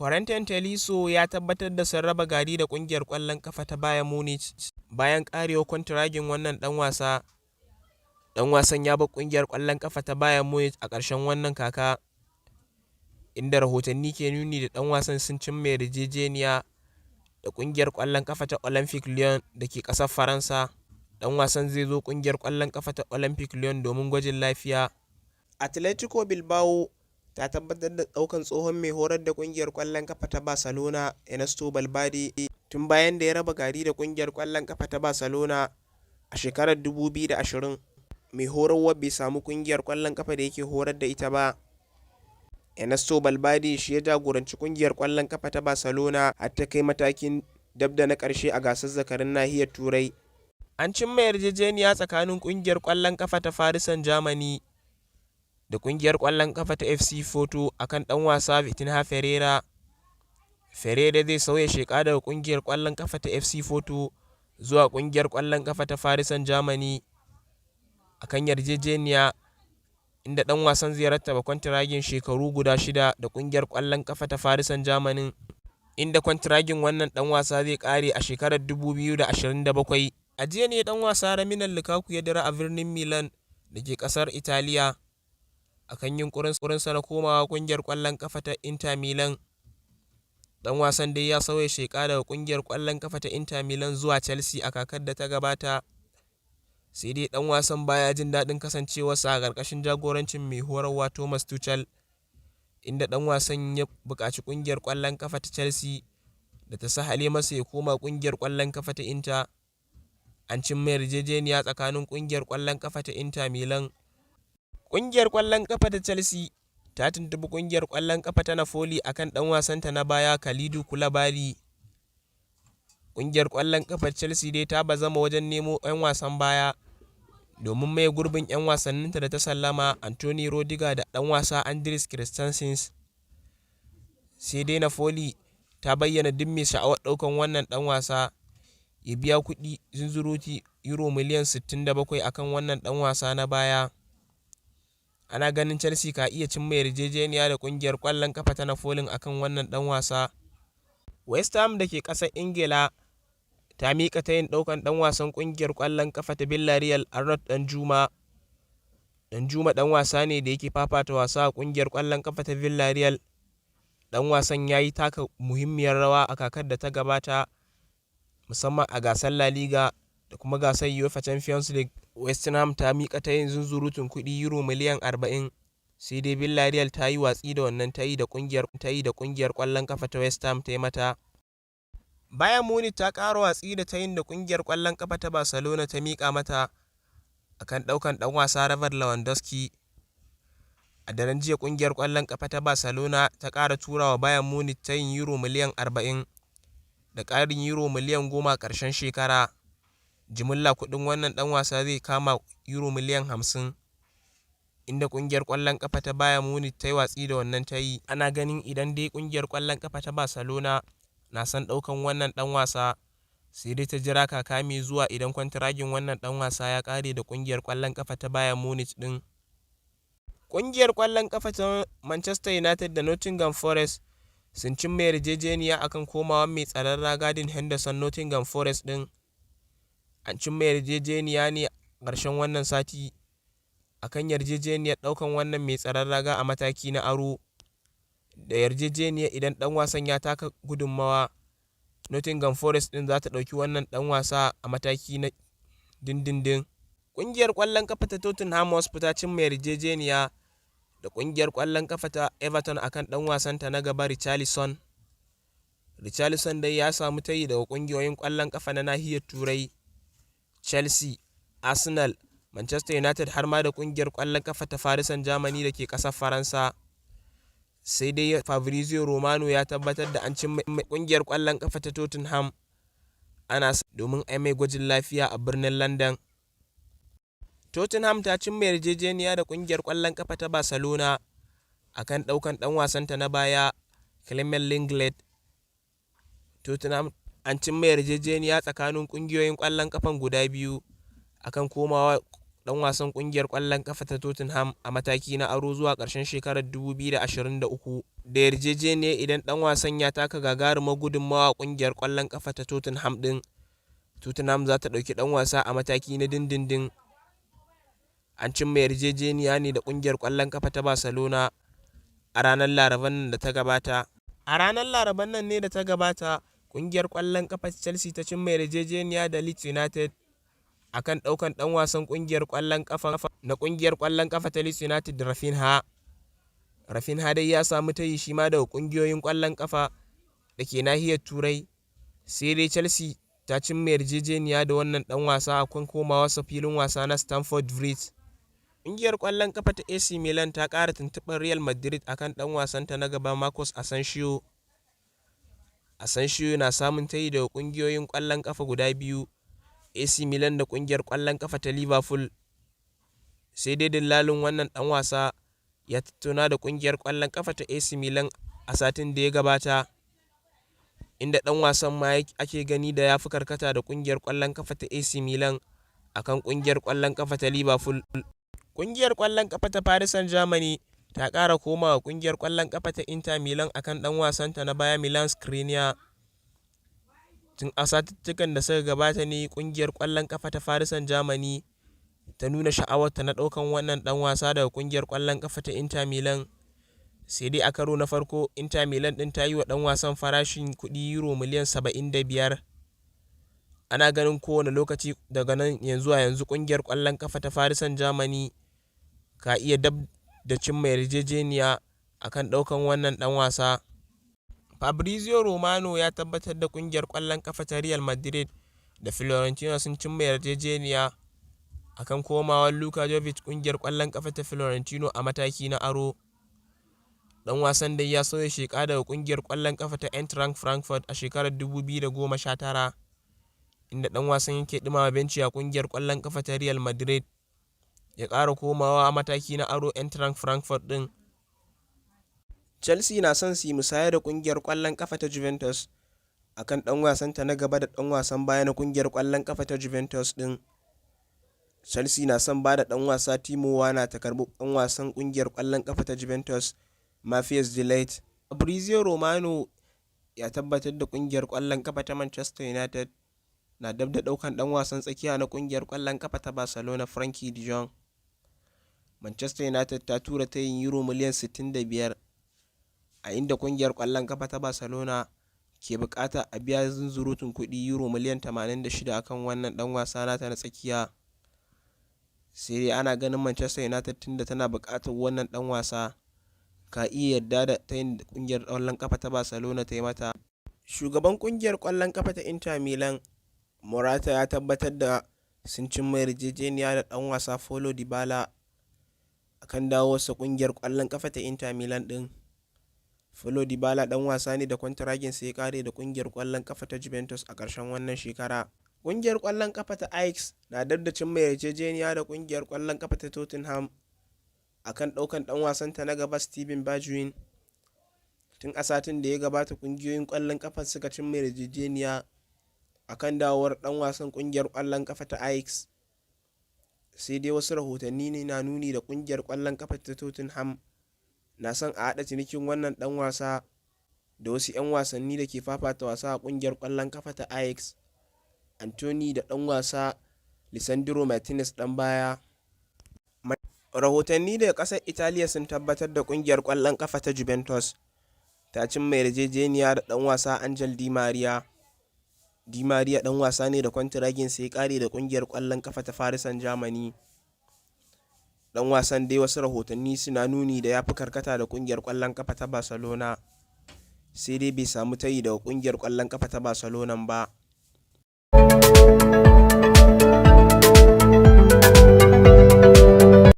Corentin Tolisso ya tabbatar da sun raba gari da ƙungiyar ƙwallon ƙafa ta Bayern Munich bayan ƙarewar kwantiragin wannan ɗan wasa. Ɗan wasan ya bar ƙungiyar ƙwallon ƙafa ta Bayern Munich a ƙarshen wannan kaka, inda rahotanni ke nuni da ɗan wasan sun cimma yarjejeniya da ƙungiyar ƙwallon ƙafa ta Olympique Lyon da ke ƙasar Faransa. Ɗan wasan zai zo ƙungiyar ƙwallon ƙafa ta Olympique Lyon domin gwajin lafiya. Atletico Bilbao ta tabbatar da ɗaukan tsohon mai horar da ƙungiyar ƙwallon ƙafa ta Barcelona Ernesto Valverde tun bayan da ya raba gari da ƙungiyar ƙwallon ƙafa ta Barcelona a shekarar 2020. Mai horarwa bai samu ƙungiyar ƙwallon ƙafa da yake horar da ita ba. Ernesto Valverde shi ya jagoranci ƙungiyar ƙwallon ƙafa ta Barcelona har ta kai matakin dab da na ƙarshe a gasar zakarin nahiyar Turai. An cimma yarjejeniya tsakanin ƙungiyar ƙwallon ƙafa ta Paris Saint-Germain da ƙungiyar ƙwallon ƙafa ta FC Porto akan ɗan wasa Vitinha Ferreira. Ferreira zai sauya sheƙa daga ƙungiyar ƙwallon ƙafa ta FC Porto zuwa ƙungiyar ƙwallon ƙafa ta Paris Saint-Germain akan yarjejeniya, inda ɗan wasan zai rattaba kwantiragin shekaru guda 6 da ƙungiyar ƙwallon ƙafa ta Paris Saint-Germain, inda kwantiragin wannan ɗan wasa zai ƙare a shekarar 2027. A jiya ne ɗan wasa Romelu Lukaku ya dira a birnin Milan da ke ƙasar Italiya akan yunƙurinsa na komawa ƙungiyar ƙwallon ƙafa ta Inter Milan. Ɗan wasan dai ya sauya sheƙa daga ƙungiyar ƙwallon ƙafa ta Inter Milan zuwa Chelsea a kakar da ta gabata, sai dai ɗan wasan baya jin daɗin kasancewarsa a ƙarƙashin jagorancin mai horarwa Thomas Tuchel, inda ɗan wasan ya buƙaci ƙungiyar ƙwallon ƙafa ta Chelsea da ta sahale masa ya koma ƙungiyar ƙwallon ƙafa ta Inter. An cimma yarjejeniya tsakanin ƙungiyar ƙwallon ƙafa ta Inter Milan. Ƙungiyar ƙwallon ƙafa ta Chelsea ta tuntuɓi ƙungiyar ƙwallon ƙafa ta Napoli akan ɗan wasanta na baya Kalidou Koulibaly. Ƙungiyar ƙwallon ƙafar Chelsea dai ta bazama wajen nemo 'yan wasan baya domin maye gurbin 'yan wasanninta da ta sallama Anthony Rudiger da ɗan wasa Andreas Christensen. Sai dai Napoli ta bayyana duk mai sha'awar ɗaukan wannan ɗan wasa ya biya kuɗi zunzuruti euro miliyan 67 akan wannan ɗan wasa na baya. Ana ganin Chelsea ka iya cimma yarjejeniya da ƙungiyar ƙwallon ƙafa ta Napoli akan wannan ɗan wasa. West Ham da ke ƙasar Ingila ta miƙa tayin ɗaukan ɗan wasan ƙungiyar ƙwallon ƙafa ta Villarreal Arnaud Danjuma. Danjuma ɗan wasa ne da yake fafata wasa a ƙungiyar ƙwallon ƙafa ta Villarreal. Ɗan wasan ya yi taka muhimmiyar rawa a kakar da ta gabata, musamman a gasar La Liga da kuma gasar UEFA Champions League. West Ham ta miƙa tayin zunzurutun kuɗi euro miliyan 40, sai dai Villarreal ta yi watsi da wannan tayi da ƙungiyar ƙwallon ƙafa ta West Ham ta yi mata. Bayern Munich ta ƙara watsi da tayin da ƙungiyar ƙwallon ƙafa ta Barcelona ta miƙa mata akan ɗaukan ɗan wasa Robert Lewandowski. A daren jiya ƙungiyar ƙwallon ƙafa ta Barcelona ta ƙara turawa Bayern Munich tayin euro miliyan 40 da ƙarin euro miliyan 10 ƙarshen shekara. Jimilla kuɗin wannan ɗan wasa zai kama euro miliyan 50, inda ƙungiyar ƙwallon ƙafa ta Bayern Munich ta yi watsi da wannan tayi. Ana ganin idan dai ƙungiyar ƙwallon ƙafa ta Barcelona na son ɗaukan wannan ɗan wasa, sai dai ta jira kaka mai zuwa idan kwantiragin wannan ɗan wasa ya ƙare da ƙungiyar ƙwallon ƙafa ta Bayern Munich ɗin. Ƙungiyar ƙwallon ƙafa ta Manchester United da Nottingham Forest sun cimma yarjejeniya akan komawa mai tsaron raga Dean Henderson Nottingham Forest ɗin. An cimma yarjejeniya ne a ƙarshen wannan sati akan yarjejeniyar ɗaukan wannan mai tsaron raga a mataki na aro, da yarjejeniyar idan ɗan wasan ya taka gudunmawa, Nottingham Forest ɗin za ta ɗauki wannan ɗan wasa a mataki na dindindin. Ƙungiyar ƙwallon ƙafa ta Tottenham Hotspur ta cimma yarjejeniya da ƙungiyar ƙwallon ƙafa ta Everton akan ɗan wasanta na gaba Richarlison. Richarlison dai ya samu tayi daga ƙungiyoyin ƙwallon ƙafa na nahiyar Turai, Chelsea, Arsenal, Manchester United har ma da ƙungiyar ƙwallon ƙafa ta Paris Saint-Germain da ke ƙasar Faransa. Sai dai Fabrizio Romano ya tabbatar da an cimma ƙungiyar ƙwallon ƙafa ta Tottenham ana domin ai mai gwajin lafiya a birnin London. Tottenham ta cimma yarjejeniya da ƙungiyar ƙwallon ƙafa ta Barcelona akan ɗaukan ɗan wasanta na baya Clement Lenglet. Tottenham an cimma yarjejeniya tsakanin ƙungiyoyin ƙwallon ƙafan guda biyu akan komawa ɗan wasan ƙungiyar ƙwallon ƙafa ta Tottenham a mataki na aro zuwa ƙarshen shekarar 2023. da yarjejeniya idan ɗan wasan ya taka gagarumar gudunmawa a ƙungiyar ƙwallon ƙafa ta Tottenham ɗin. Tottenham za ta ɗauki ɗan wasa a mataki na dindindin. An cimma yarjejeniya ne da ƙungiyar ƙwallon ƙafa ta Barcelona a ranar Laraban nan da ta gabata. A ranar Laraban nan ne da ta gabata, ƙungiyar ƙwallon ƙafa ta Chelsea ta cimma yarjejeniya da Leeds United akan ɗaukan ɗan wasan ƙungiyar ƙwallon ƙafa na ƙungiyar ƙwallon ƙafa ta Leeds United da Rafinha. Rafinha dai ya samu tayi shi ma daga ƙungiyoyin ƙwallon ƙafa da ke nahiyar Turai, sai dai Chelsea ta cimma yarjejeniya da wannan ɗan wasa a kan komawarsa filin wasa na Stamford Bridge. Ƙungiyar ƙwallon ƙafa ta AC Milan ta ƙara tuntuɓar Real Madrid akan ɗan wasanta na gaba Marcos Asensio. Asensio na samun tayi daga ƙungiyoyin ƙwallon ƙafa guda biyu, AC Milan da ƙungiyar ƙwallon ƙafa ta Liverpool. Sai dai dillalin wannan ɗan wasa ya tattauna da ƙungiyar ƙwallon ƙafa ta AC Milan a satin da ya gabata, inda ɗan wasan ma ake gani da ya fi karkata da ƙungiyar ƙwallon ƙafa ta AC Milan akan ƙungiyar ƙwallon ƙafa ta Liverpool. Ƙungiyar ƙwallon ƙafa ta Paris Saint-Germain ta ƙara komawa ƙungiyar ƙwallon ƙafa ta Inter Milan akan ɗan wasanta na baya Milan Skriniar. Tun a satuttukan da suka gabata ne ƙungiyar ƙwallon ƙafa ta Paris Saint-Germain ta nuna sha'awarta na ɗaukan wannan ɗan wasa daga ƙungiyar ƙwallon ƙafa ta Inter Milan. Sai dai a karo na farko Inter Milan ɗin ta yi wa ɗan wasan farashin kuɗi euro miliyan 75. Ana ganin kowane lokaci daga nan yanzu a yanzu ƙungiyar ƙwallon ƙafa ta Paris Saint-Germain ka iya dab da cimma yarjejeniya akan ɗaukan wannan ɗan wasa. Fabrizio Romano ya tabbatar da ƙungiyar ƙwallon ƙafa ta Real Madrid da Fiorentina sun cimma yarjejeniya akan komawar Luka Jovic ƙungiyar ƙwallon ƙafa ta Fiorentino a mataki na aro. Ɗan wasan dai ya sauya sheƙa daga ƙungiyar ƙwallon ƙafa ta Eintracht Frankfurt a shekarar 2019, inda ɗan wasan yake ɗumama benci a ƙungiyar ƙwallon ƙafa ta Real Madrid. Ya ƙara komawa a mataki na aro Eintracht Frankfurt ɗin. Chelsea na son su yi musaya da ƙungiyar ƙwallon ƙafa ta Juventus akan ɗan wasanta na gaba da ɗan wasan baya na ƙungiyar ƙwallon ƙafa ta Juventus ɗin. Chelsea na son ba da ɗan wasa Timo Werner ta karɓi ɗan wasan ƙungiyar ƙwallon ƙafa ta Juventus Matthias de Ligt. Fabrizio Romano ya tabbatar da ƙungiyar ƙwallon ƙafa ta Manchester United na dab da ɗaukan ɗan wasan tsakiya na ƙungiyar ƙwallon ƙafa ta Barcelona Frenkie de Jong. Manchester United ta tura ta yin euro miliyan 65, a inda ƙungiyar ƙwallon ƙafa ta Barcelona ke buƙata a biya zunzurutun kuɗi euro miliyan 86 akan wannan ɗan wasa nata na tsakiya. Sai dai ana ganin Manchester United tunda tana buƙatar wannan ɗan wasa ka iya yarda da ta yin ƙungiyar ƙwallon ƙafa ta Barcelona ta yi mata. Shugaban ƙungiyar ƙwallon ƙafa ta Inter Milan Morata ya tabbatar da sun cimma yarjejeniya da ɗan wasa Paulo Dybala akan dawowarsa ƙungiyar ƙwallon ƙafa ta Inter Milan ɗin. Paulo Dybala ɗan wasa ne da kwantaraginsa ya ƙare da ƙungiyar ƙwallon ƙafa ta Juventus a ƙarshen wannan shekara. Ƙungiyar ƙwallon ƙafa ta Ajax na dab da cimma yarjejeniya da ƙungiyar ƙwallon ƙafa ta Tottenham akan ɗaukan ɗan wasanta na gaba Steven Bergwijn. Tun a satin da ya gabata ƙungiyoyin ƙwallon ƙafa suka cimma yarjejeniya akan dawowar ɗan wasan ƙungiyar ƙwallon ƙafa ta Ajax. Sai dai wasu rahotanni ne na nuni da ƙungiyar ƙwallon ƙafa ta Tottenham na son a haɗa cinikin wannan ɗan wasa da wasu 'yan wasanni da ke fafata wasa a ƙungiyar ƙwallon ƙafa ta Ajax, Anthony da ɗan wasa Lisandro Martinez ɗan baya. Rahotanni daga ƙasar Italiya sun tabbatar da ƙungiyar ƙwallon ƙafa ta Juventus ta cimma yarjejeniya da ɗan wasa Angel Di Maria. Di Maria ɗan wasa ne da kwantiraginsa ya ƙare da ƙungiyar ƙwallon ƙafa ta Paris Saint-Germain. Ɗan wasan dai wasu rahotanni suna nuni da ya fi karkata da ƙungiyar ƙwallon ƙafa ta Barcelona, sai dai bai samu tayi daga ƙungiyar ƙwallon ƙafa ta Barcelona ba.